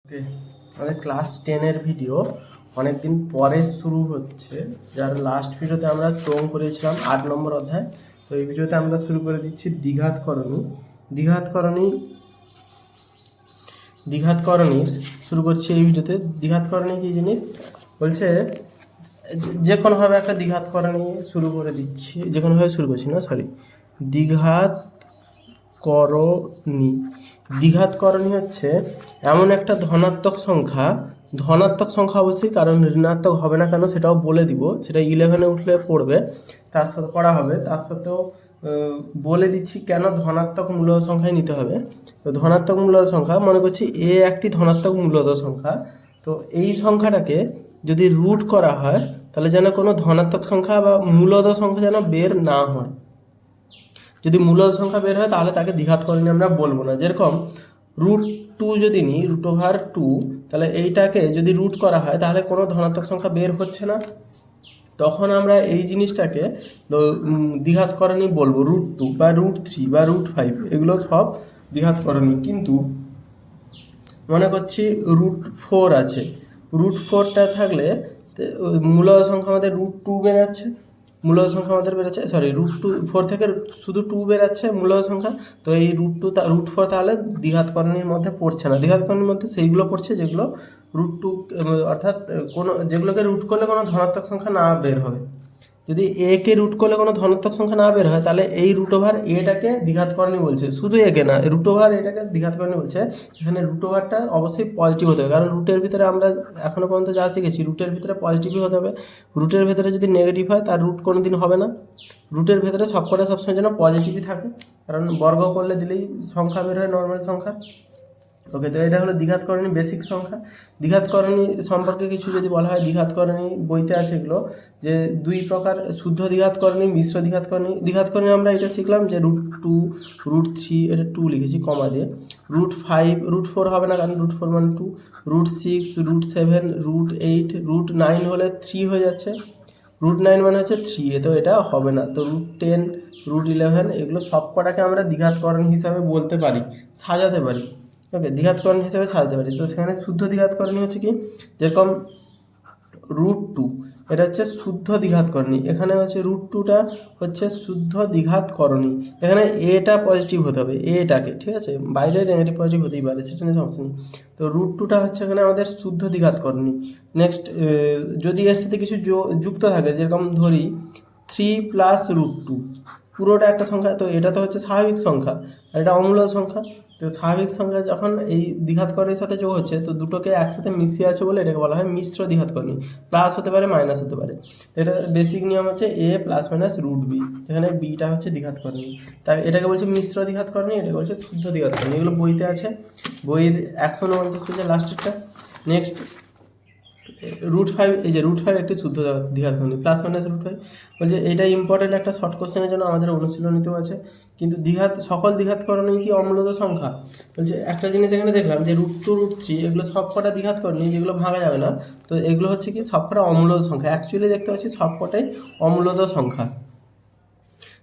ওকে, আমাদের class 10-এর video অনেক দিন পরে শুরু হচ্ছে। যার লাস্ট ভিডিওতে আমরা চোং করেছিলাম 8 নম্বর অধ্যায়। তো এই ভিডিওতে আমরা শুরু করে দিচ্ছি দ্বিঘাতকরণী। দ্বিঘাতকরণীর শুরু করছি এই ভিডিওতে। দ্বিঘাতকরণী কী জিনিস বলছে, যে কোনোভাবে একটা দ্বিঘাতকরণী শুরু করে দিচ্ছি, যে কোনোভাবে শুরু করছি না, সরি, দ্বিঘাতকরণী হচ্ছে এমন একটা ধনাত্মক সংখ্যা অবশ্যই, কারণ ঋণাত্মক হবে না কেন সেটাও বলে দিব, সেটা 11-এ উঠলে পড়বে, তার সাথে পড়া হবে। তার সাথেও বলে দিচ্ছি কেন ধনাত্মক মূলদ সংখ্যায় নিতে হবে। তো ধনাত্মক মূলদ সংখ্যা, মনে করছি এ একটি ধনাত্মক মূলদ সংখ্যা। তো এই সংখ্যাটাকে যদি রুট করা হয় তাহলে যেন কোনো ধনাত্মক সংখ্যা বা মূলদ সংখ্যা যেন বের না হয়। যদি মূলদ সংখ্যা বের হয় তাহলে তাকে দ্বিঘাতকরণী আমরা বলবো না। যেরকম √2 যদি নিই, √2, তাহলে এইটাকে যদি রুট করা হয় তাহলে কোনো ধনাত্মক সংখ্যা বের হচ্ছে না, তখন আমরা এই জিনিসটাকে দ্বিঘাতকরণী বলবো। √2 বা √3 বা √5 এগুলো সব দ্বিঘাতকরণী। কিন্তু মনে করছি √4 আছে, √4টা থাকলে মূলদ সংখ্যা আমাদের √2 বেরাচ্ছে, মূলদ সংখ্যা আমাদের বেরোচ্ছে, সরি, √4 থেকে শুধু 2 বেরাচ্ছে মূলদ সংখ্যা। তো এই √4 তাহলে দ্বিঘাতকরণীর মধ্যে পড়ছে না। দ্বিঘাতকরণীর মধ্যে সেইগুলো পড়ছে যেগুলো √2, অর্থাৎ কোনো যেগুলোকে রুট করলে কোনো ধনাত্মক সংখ্যা না বের হবে। যদি এ কে রুট করলে কোনো ধনাত্মক সংখ্যা না বের হয় তাহলে এই √এটাকে দ্বিঘাতকরণী বলছে। শুধু একে না, এটাকে দ্বিঘাতকরণী বলছে। এখানে √টা অবশ্যই পজিটিভ হতে হবে, কারণ রুটের ভিতরে আমরা এখনো পর্যন্ত যা শিখেছি রুটের ভিতরে পজিটিভই হতে হবে। রুটের ভিতরে যদি নেগেটিভ হয় তার রুট কোনো দিন হবে না। রুটের ভিতরে সবকটা সবসময় যেন পজিটিভই থাকে, কারণ বর্গ করলে দিলেই সংখ্যা বের হয়, নর্মাল সংখ্যা। ওকে, তো এটা হলো দ্বিঘাতকরণী বেসিক সংখ্যা। দ্বিঘাতকরণী সম্পর্কে কিছু যদি বলা হয়, দ্বিঘাতকরণী বইতে আছে এগুলো, যে দুই প্রকার, শুদ্ধ দ্বিঘাতকরণী, মিশ্র দ্বিঘাতকরণী আমরা এটা শিখলাম যে √2, √3, এটা 2 লিখেছি কমা দিয়ে, √5, √4 হবে না কারণ √4 মানে 2, √6, √7, √8, √9 হলে 3 হয়ে যাচ্ছে, √9 মানে হচ্ছে 3, তো এটা হবে না। তো √10, √11 এগুলো সব কটাকে আমরা দ্বিঘাতকরণ হিসাবে বলতে পারি, সাজাতে পারি। ওকে, দ্বিঘাতকরণ হিসেবে সাজাতে পারি। তো সেখানে শুদ্ধ দ্বিঘাতকরণী হচ্ছে কি, যেরকম √2 এটা হচ্ছে শুদ্ধ দ্বিঘাতকরণী, এখানে হচ্ছে √2টা হচ্ছে শুদ্ধ দ্বিঘাতকরণী। এখানে এটা পজিটিভ হতে হবে, এটাকে, ঠিক আছে, বাইরে নেগেটিভ পজিটিভ হতেই পারে, সেটা নিয়ে সমস্যা নেই। তো √2টা হচ্ছে এখানে আমাদের শুদ্ধ দ্বিঘাতকরণী। নেক্সট, যদি এর সাথে কিছু যুক্ত থাকে, যেরকম ধরি 3 + √2, পুরোটা একটা সংখ্যা, তো এটা তো হচ্ছে স্বাভাবিক সংখ্যা আর এটা অমূলদ সংখ্যা। তো স্বাভাবিক সংখ্যা যখন এই দ্বিঘাতকরণীর সাথে যোগ হচ্ছে, তো দুটোকে একসাথে মিশিয়ে আছে বলে এটাকে বলা হয় মিশ্র দ্বিঘাতকরণী। প্লাস হতে পারে, মাইনাস হতে পারে। তো এটা বেসিক নিয়ম হচ্ছে a ± √b, যেখানে বিটা হচ্ছে দ্বিঘাতকরণী, তাই এটাকে বলছে মিশ্র দ্বিঘাতকরণী, এটাকে বলছে শুদ্ধ দ্বিঘাতকরণী। এগুলো বইতে আছে, বইয়ের 149 পেজের লাস্টেরটা। নেক্সট, √5, এই যে √5 একটি শুদ্ধ দ্বিঘাতকরণী, ± √5 বলছে। এটা ইম্পর্টেন্ট একটা শর্ট কোশ্চেনের জন্য আমাদের অনুশীলনীতেও আছে। কিন্তু সকল দ্বিঘাতকরণী কি অমূলদ সংখ্যা বলছে। একটা জিনিস এখানে দেখলাম যে √2, √3 এগুলো সবকটা দ্বিঘাতকরণী, যেগুলো ভাঙা যাবে না, তো এগুলো হচ্ছে কি সবকটা অমূলদ সংখ্যা। অ্যাকচুয়ালি দেখতে পাচ্ছি সবকটাই অমূলদ সংখ্যা।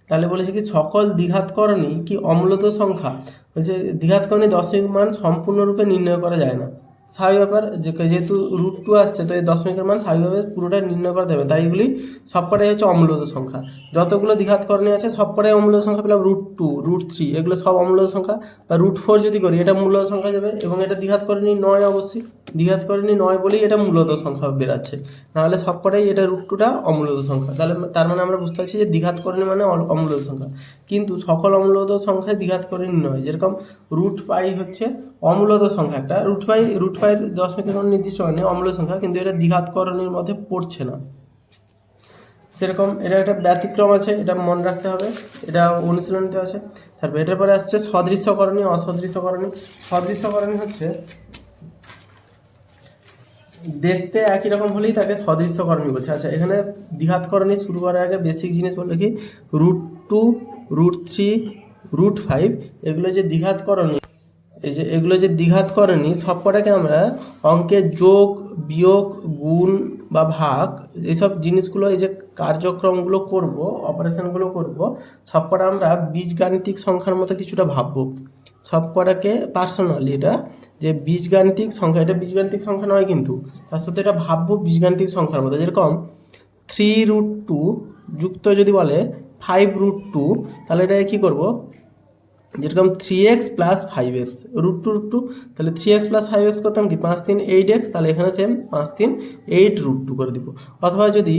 তাহলে বলেছে কি সকল দ্বিঘাতকরণী কি অমূলদ সংখ্যা বলছে। দ্বিঘাতকরণী দশমিক মান সম্পূর্ণরূপে নির্ণয় করা যায় না, স্বাভাবিক ব্যাপার, যেহেতু √2 আসছে, তো এই দশমিকের মান স্বাভাবিকভাবে পুরোটা নির্ণয় করা যাবে, তাই এগুলি সবকটাই হচ্ছে অমূলদ সংখ্যা। যতগুলো দ্বিঘাতকরণী আছে সবকটাই অমূলদ সংখ্যা পেলাম। √2, √3 এগুলো সব অমূলদ সংখ্যা। বা √4 যদি করি, এটা মূলদ সংখ্যা যাবে, এবং এটা দ্বিঘাতকরণী নয়, অবশ্যই দ্বিঘাতকরণী নয় বলেই এটা মূলদ সংখ্যা বেরাচ্ছে, নাহলে সবকটাই এটা √2টা অমূলদ সংখ্যা। তাহলে তার মানে আমরা বুঝতে পারছি যে দ্বিঘাতকরণী মানে অমূলদ সংখ্যা। কিন্তু সকল অমূলদ সংখ্যায় দ্বিঘাতকরণী নয়। যেরকম √π হচ্ছে অমূলদ সংখ্যা একটা, √π দশমিকের কোনো নির্দিষ্ট মানে অমূলদ সংখ্যা, কিন্তু এটা দ্বিঘাতকরণীর মধ্যে পড়ছে না। সেরকম এটা একটা ব্যতিক্রম আছে, এটা মনে রাখতে হবে, এটা অনুশীলনীতে আছে। তারপর এটার পরে আসছে সদৃশ্যকরণী, অসদৃশ্যকরণী। সদৃশ্যকরণী হচ্ছে দেখতে একই রকম হলেই তাকে সদৃশ্যকরণী বলছে। আচ্ছা, এখানে দ্বিঘাতকরণী শুরু করার আগে বেসিক জিনিস বললে কি, √2, √3, √5 এগুলো যে দ্বিঘাতকরণী, এই যে এগুলো যে দ্বিঘাতকরণী সবকটাকে আমরা অঙ্কে যোগ, বিয়োগ, গুণ বা ভাগ, এইসব জিনিসগুলো, এই যে কার্যক্রমগুলো করব, অপারেশনগুলো করব, সবকটা আমরা বীজগাণিতিক সংখ্যার মতো কিছুটা ভাববো। সব কটাকে পার্সোনালি, এটা যে বীজগাণিতিক সংখ্যা, এটা বীজগাণিতিক সংখ্যা নয় কিন্তু, তার সাথে এটা ভাববো বীজগাণিতিক সংখ্যার মতো। যেরকম 3√2 যুক্ত যদি বলে 5√2, তাহলে এটাকে কী করবো, যেরকম 3x প্লাস 5x √2, তাহলে 3x প্লাস 5x করতাম কি 5 3 8x, তাহলে এখানে সেম 5 3 8√2 করে দিব। অথবা যদি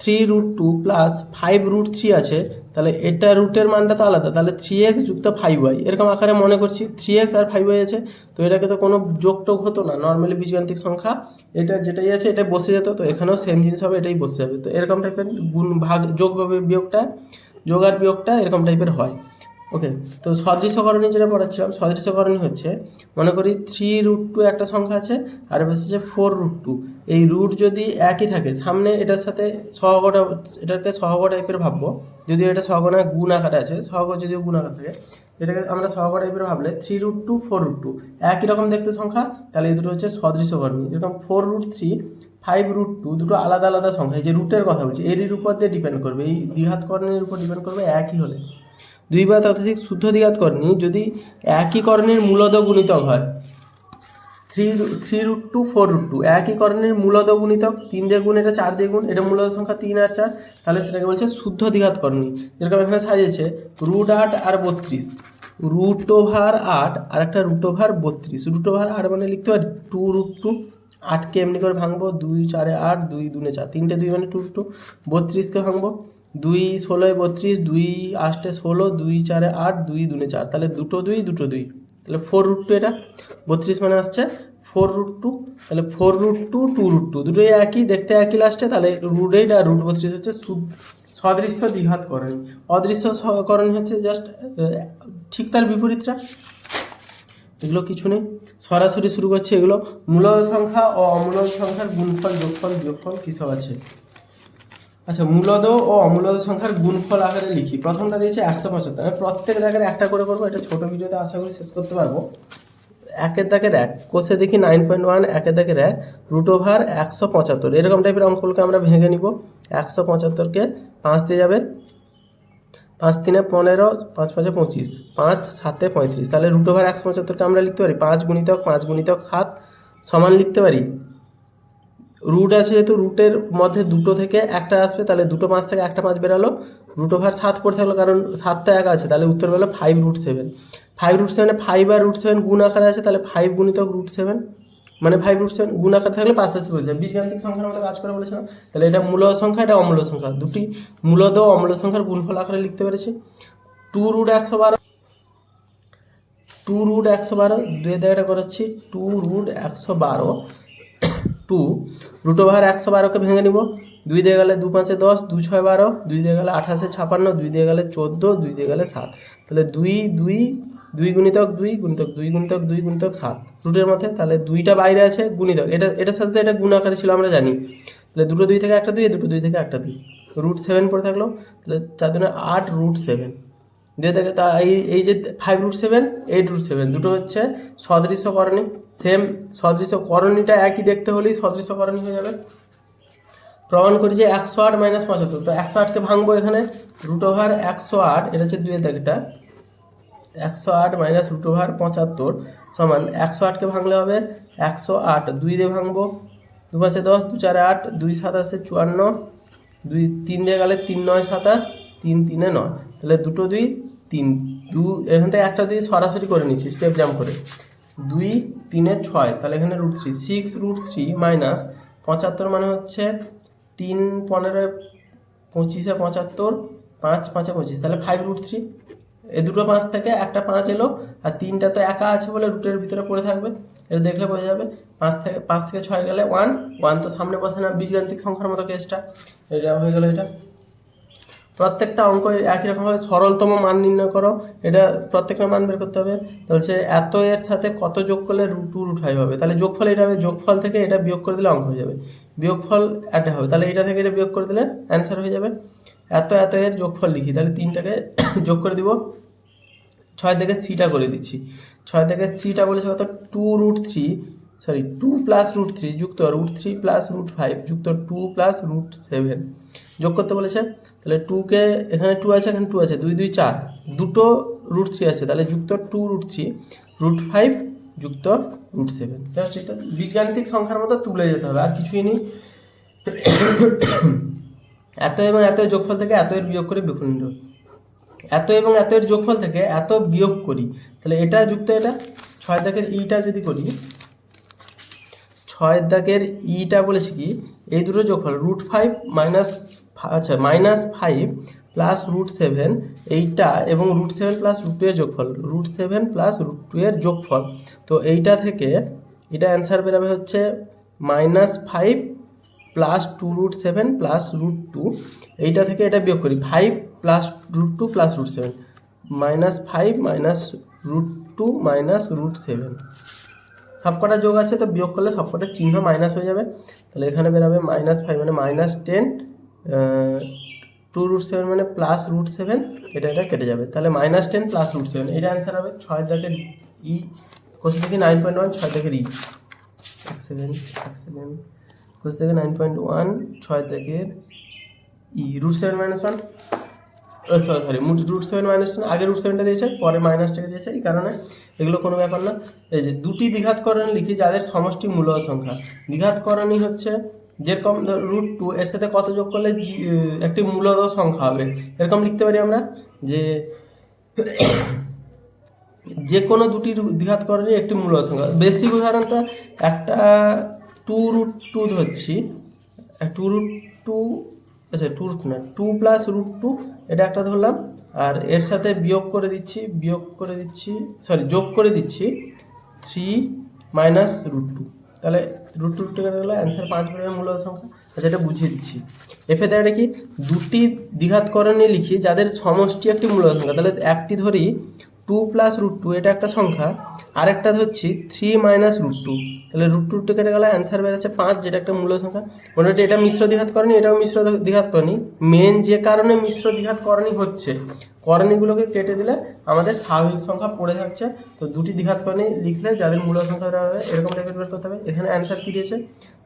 3√2 প্লাস 5√3 আছে, তাহলে এটা রুটের মানটা তো আলাদা, তাহলে 3x যুক্ত 5y এরকম আকারে মনে করছি। 3x আর 5y আছে, তো এটাকে তো কোনো যোগটোগ হতো না, নর্মালি বীজগাণিতিক সংখ্যা এটা যেটাই আছে এটা বসে যেত, তো এখানেও সেম জিনিস হবে, এটাই বসে যাবে। তো এরকম টাইপের গুণ ভাগ যোগ হবে, বিয়োগটা যোগ আর বিয়োগটা এরকম টাইপের হয়। ওকে, তো সদৃশ্যকরণী যেটা পড়াচ্ছিলাম, সদৃশ্যকরণী হচ্ছে মনে করি 3√2 একটা সংখ্যা আছে আর বসেছে 4√2। এই রুট যদি একই থাকে সামনে এটার সাথে সহগটা, এটাকে সহগ টাইপের ভাববো, যদিও এটা সহগ না গুণ আকারে আছে, সহগ যদিও গুণ আকার থাকে, এটাকে আমরা সহগ টাইপের ভাবলে 3√2 4√2 একই রকম দেখতে সংখ্যা, তাহলে এই দুটো হচ্ছে সদৃশ্যকরণী। যেরকম 4√3 5√2 দুটো আলাদা আলাদা সংখ্যা, এই যে রুটের কথা বলছি এরই উপর দিয়ে ডিপেন্ড করবে, এই দ্বিঘাতকরণের উপর ডিপেন্ড করবে, একই হলে। দুই বা ততোধিক শুদ্ধ দ্বিঘাতকরণী যদি একই করণের মূলদ গুণিতক হয়, 3√2 4√2 একই করণের মূলদ গুণিতক, 3 দিয়ে গুণ এটা 4 দিয়ে গুণ, এটা মূলদ সংখ্যা 3 আর 4, তাহলে সেটাকে বলছে শুদ্ধ দ্বিঘাতকরণী। যেরকম এখানে সাজিয়েছে √8 আর 32, √8 আর একটা √32, √8 মানে লিখতে পারি 2√2, 8কে এমনি করে ভাঙবো, 2 4 8, 2 2 4, 3টে 2 মানে 2√2, 32কে ভাঙবো, 2 16 32, 2 8 16, 2 4 8, 2 2 4, তাহলে 2 2, তাহলে 4√2, এটা 32 মানে আসছে 4√2, তাহলে 4√2 2√2 দুটোই একই দেখতে একই লাস্টে, তাহলে √8 আর √32 হচ্ছে সদৃশ্য দ্বিঘাতকরণী। অদৃশ্য করণী হচ্ছে জাস্ট ঠিক তার বিপরীতটা। এগুলো কিছু নেই, সরাসরি শুরু করছে এগুলো মূলদ সংখ্যা ও অমূলদ সংখ্যার গুণফল যোগফল বিয়োগফল কিসব আছে। আচ্ছা, মূলদ ও অমূলদ সংখ্যার গুণফল আকারে লিখি। প্রথমটা দিয়েছে 175, আমি প্রত্যেক দাগের একটা করে করবো, এটা ছোট ভিডিওতে আশা করি শেষ করতে পারবো। একের দাগের 1 কোষে দেখি 9.1, একের দাগের 1 √175 এরকম টাইপের অঙ্কগুলোকে আমরা ভেঙে নিব। 175কে 5 দিয়ে যাবে, 5 3 15, 5 5 25, 5 7 35, তাহলে √175কে আমরা লিখতে পারি 5 গুণিতক 5 গুণিতক 7 সমান লিখতে পারি। রুট আছে যেহেতু রুটের মধ্যে দুটো থেকে একটা আসবে, তাহলে দুটো 5 থেকে একটা 5 বেরালো, √7 পড়ে থাকলো, কারণ 7 তো এক আছে, তাহলে উত্তর বেরোলো 5√7। 5√7 5 আর √7 গুণ আকারে আছে, তাহলে 5 গুণিতক √7 মানে 5√7 গুণ আকারে থাকলে পাশাপাশি বলছে বীজগাণিতিক সংখ্যার মতো কাজ করে বলেছিলাম। তাহলে এটা মূলদ সংখ্যা, এটা অমূলদ সংখ্যা, দুটি মূলদ ও অমূলদ সংখ্যার গুণফল আকারে লিখতে পেরেছি। 2√112, 2√112 দুই জায়গাটা করাচ্ছি, 2√112 2 √112কে ভেঙে নিব, 2 দিয়ে গেলে 2 5 10, 2 6 12, 2 দিয়ে গেলে 28 56, 2 দিয়ে গেলে 14, 2 দিয়ে গেলে 7, তাহলে 2 2 2 গুণিতক 2 গুণিতক 2 গুণিতক 2 গুণিতক 7 রুটের মধ্যে, তাহলে 2টা বাইরে আছে গুণিতক, এটার সাথে এটা গুণ আকারে ছিল আমরা জানি, তাহলে দুটো 2 থেকে একটা 2, দুটো 2 থেকে একটা 2, √7 পড়ে থাকলো, তাহলে 4 দুনে 8 √7 দিয়ে দেখে তা এই যে 5√7 8√7 দুটো হচ্ছে সদৃশ্যকরণী, সেম সদৃশ্যকরণীটা একই দেখতে হলেই সদৃশ্যকরণী হয়ে যাবে। প্রমাণ করি যে 108 - 75, তো 108কে ভাঙবো, এখানে √108 এটা হচ্ছে 2 এর দাগটা, 108 - √75 সমান 108কে ভাঙলে হবে 108, 2 দিয়ে ভাঙবো, 2 5 10, 2 4 8, 2 7 54, 2 3 দিয়ে গেলে 3 9 27, 3 3 9, তাহলে দুটো 2 3 2, এখান থেকে একটা 2 সরাসরি করে নিচ্ছি স্টেপ জাম্প করে, 2 3 6, তাহলে এখানে √3 6√3 মাইনাস 75 মানে হচ্ছে 3 15 25 75, 5 5 25, তাহলে 5√3, এই দুটো 5 থেকে একটা 5 এলো, আর 3টা তো একা আছে বলে রুটের ভিতরে পড়ে থাকবে, এটা দেখলে বোঝা যাবে। 5 থেকে 6 গেলে 1 তো সামনে বসে না, বীজগাণিতিক সংখ্যার মতো কেসটা, এটা হয়ে গেল। এটা প্রত্যেকটা অঙ্ক একই রকমভাবে সরলতম মান নির্ণয় করো, এটা প্রত্যেকটা মান বের করতে হবে। বলছে এত এর সাথে কত যোগ করলে √2 হবে, তাহলে যোগফল এটা হবে, যোগফল থেকে এটা বিয়োগ করে দিলে অঙ্ক হয়ে যাবে, বিয়োগফল এটা হবে, তাহলে এটা থেকে এটা বিয়োগ করে দিলে অ্যান্সার হয়ে যাবে। এত এর যোগফল লিখি, তাহলে 3টাকে যোগ করে দিব, 6 থেকে সিটা করে দিচ্ছি, 6 থেকে সিটা বলেছে কত 2 প্লাস √3 যুক্ত √3 প্লাস √5 যুক্ত 2 প্লাস √7 যোগ করতে বলেছে। তাহলে 2কে এখানে 2 আছে, এখানে 2 আছে, 2 2 4, দুটো √3 আছে, তাহলে যুক্ত 2√3 √5 যুক্ত √7। জাস্ট এটা বীজগাণিতিক সংখ্যার মতো তুলে যেতে হবে, আর কিছুই নেই। এত এবং এত যোগফল থেকে এত এর বিয়োগ করে বিয়োগ নিতে হবে। এত এবং এত এর যোগফল থেকে এত বিয়োগ করি, তাহলে এটা যুক্ত এটা 6 দাগের ইটা যদি করি, 6 দাগের ইটা বলেছি কি এই দুটো যোগফল √5 মাইনাস -5 প্লাস √7 এইটা এবং √7 প্লাস √2 এর যোগফল, √7 প্লাস √2 এর যোগফল। তো এইটা থেকে এটা অ্যান্সার বেরোবে হচ্ছে -5 প্লাস 2√7 প্লাস √2। এইটা থেকে এটা বিয়োগ করি 5 প্লাস √2 প্লাস √7, -5 মাইনাস √2 মাইনাস √7। সবকটা যোগ আছে, তো বিয়োগ করলে সবকটা চিহ্ন মাইনাস হয়ে যাবে। তাহলে এখানে বেরোবে -5 মানে -10, 2√7 মানে প্লাস √7, এটা কেটে যাবে। তাহলে -10 প্লাস √7, এটা অ্যান্সার হবে 6 দাগের ই। কোশ্চেন থেকে 9.1 6 দাগের ই। এক সেকেন্ড কোশ্চেন থেকে 9.1 6 দাগের ই √7 - 1, সরি √7 - 10, আগে √7টা দিয়েছে পরে মাইনাসটাকে দিয়েছে, এই কারণে এগুলো কোনো ব্যাপার না। এই যে দুটি দ্বিঘাতকরণী লিখি যাদের সমষ্টি মূলদ সংখ্যা। দ্বিঘাতকরণী হচ্ছে যেরকম √2 এর সাথে কত যোগ করলে একটি মূলদ সংখ্যা হবে, এরকম লিখতে পারি আমরা যে কোনো দুটি দ্বিঘাতকরণী একটি মূলদ সংখ্যা। বেসিক উদাহরণ তো একটা 2√2 ধরছি, 2√2 আচ্ছা 2 প্লাস √2 এটা একটা ধরলাম, আর এর সাথে যোগ করে দিচ্ছি 3 মাইনাস √2, তাহলে √2 কেটে গেলে অ্যান্সার 5 বেরোবে মূলদ সংখ্যা। আচ্ছা এটা বুঝিয়ে দিচ্ছি। এফে এটা কি দুটি দ্বিঘাতকরণী লিখি যাদের সমষ্টি একটি মূলদ সংখ্যা, তাহলে একটি ধরি 2 প্লাস √2 এটা একটা সংখ্যা, আরেকটা ধরছি 3 মাইনাস √2, তাহলে √2 কেটে গেলে অ্যান্সার বেরোচ্ছে 5, যেটা একটা মূলদ সংখ্যা। মোটামুটি এটা মিশ্র দ্বিঘাতকরণী, এটাও মিশ্র দ্বিঘাতকরণী। মেন যে কারণে মিশ্র দ্বিঘাতকরণী হচ্ছে, করণীগুলোকে কেটে দিলে আমাদের স্বাভাবিক সংখ্যা পড়ে থাকছে। তো দুটি দ্বিঘাতকরণী লিখলে যাদের মূলদ সংখ্যা হবে এরকম টাইপের বের করতে হবে। এখানে অ্যান্সার কি দিয়েছে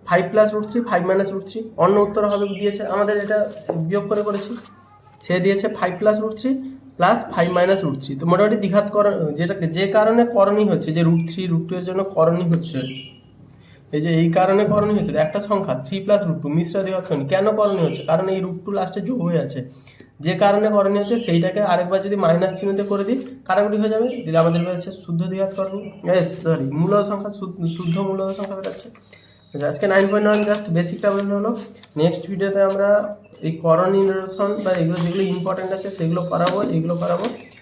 5 প্লাস √3 5 মাইনাস √3, অন্য উত্তর হবে দিয়েছে, আমাদের এটা বিয়োগ করে করেছি। সে দিয়েছে 5 প্লাস √3 প্লাস 5 মাইনাস √3। তো মোটামুটি দ্বিঘাতকরণ যেটাকে যে কারণে করণী হচ্ছে, যে √3 √2 এর জন্য করণী হচ্ছে, এই যে এই কারণে করণী হচ্ছে একটা সংখ্যা 3 প্লাস √2 মিশ্র দ্বিঘাতকরণী। কেন করণী হচ্ছে? কারণ এই √2 লাস্টে যোগ হয়ে আছে, যে কারণে করণী হচ্ছে সেইটাকে আরেকবার যদি মাইনাস চিহ্নতে করে দিই কাটাকুটি হয়ে যাবে, দিলে আমাদের বেরোচ্ছে শুদ্ধ দ্বিঘাতকরণী, সরি মূলদ সংখ্যা, শুদ্ধ মূলদ সংখ্যা বেরোচ্ছে। আচ্ছা আজকে 9.1 জাস্ট বেসিকটা বোঝানো হলো। নেক্সট ভিডিওতে আমরা এই করণী নিরসন বা এগুলো যেগুলো ইম্পর্টেন্ট আছে সেগুলো করাবো,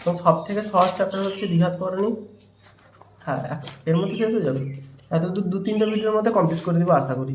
এবং সব থেকে সহজ চ্যাপ্টার হচ্ছে দ্বিঘাতকরণী। হ্যাঁ এর মধ্যে শেষ হয়ে যাবে, এত 2-3টা ভিডিওর মধ্যে কমপ্লিট করে দেবো আশা করি।